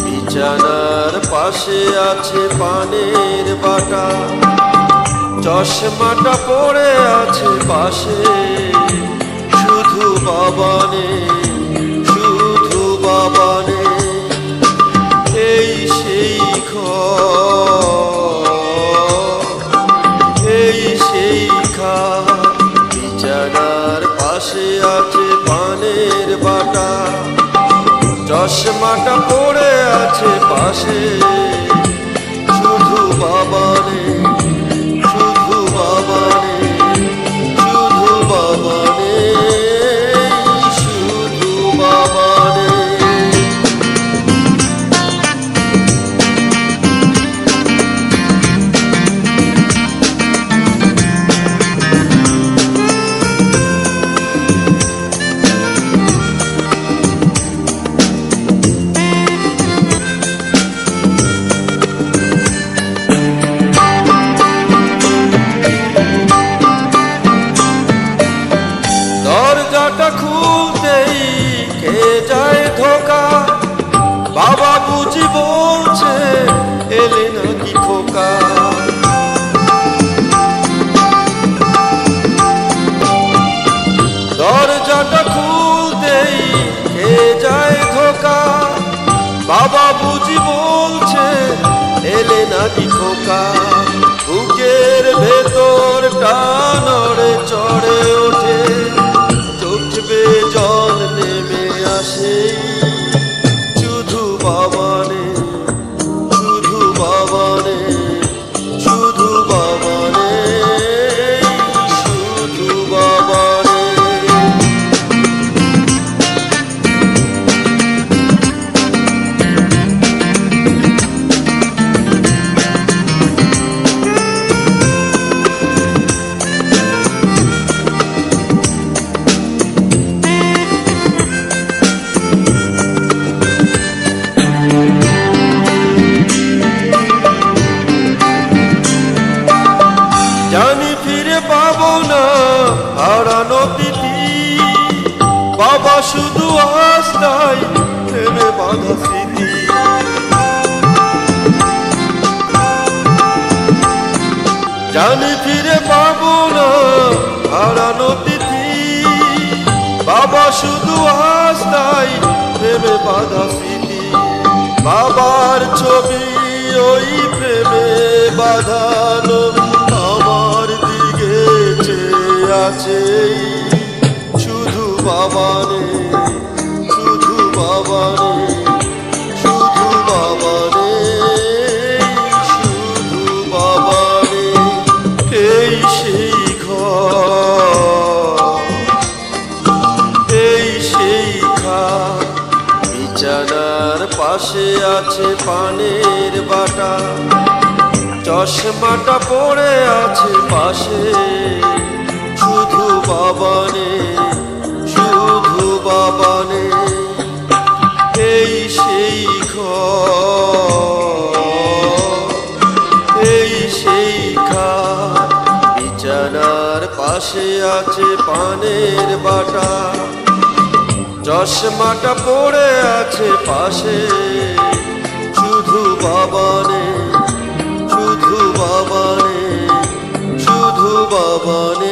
বিছানার পাশে আছে পানের বাটা, চশমাটা পড়ে আছে পাশে, শুধু বাবানে, শুধু বাবানে। এই সেই এই সেই বিছানার পাশে আছে পানের বাটা, চশমাটা পড়ে আছে পাশে, শুধু বাবানে, শুধু বাবানে, শুধু বাবানে, শুধু বাবানে। দরজাটা খুলতেই কে যায় ধোকা, বাবা বুঝি বলছে এলে নাকি খোকা। দরজাটা খুলতেই কে যায় ধোকা, বাবা বুঝি বলছে এলে নাকি খোকা। বুকের ভেতরটা নড়ে চড়ে ওঠে, চোখবে জল নেমে আসে, শুধু বাবানে, শুধু বাবানে, শুধু বাবানে, শুধু বাবানে। জানি ফিরে পাবো না হারানো তিথি, বাবা শুধু আস্তায় থেমে বাঁধা স্মৃতি। জানি ফিরে পাবো না হারানো তিথি, বাবা শুধু আস্তায় থেমে বাঁধা স্মৃতি। বাবার ছবি ওই প্রেমে বাঁধানো আমার দিকে চেয়ে আছে, শুধু বাবানে, শুধু বাবানে, শুধু বাবানে, শুধু বাবানে। এই সেই এই সেই বিছানার পাশে আছে পানের বাটা, চশমাটা পড়ে আছে পাশে, শুধু বাবানে, শুধু বাবানে। এই সেই এই সেই বিছানার পাশে আছে পানের বাটা, চশমাটা পড়ে আছে পাশে, শুধু বাবানে, শুধু বাবানে, শুধু বাবানে।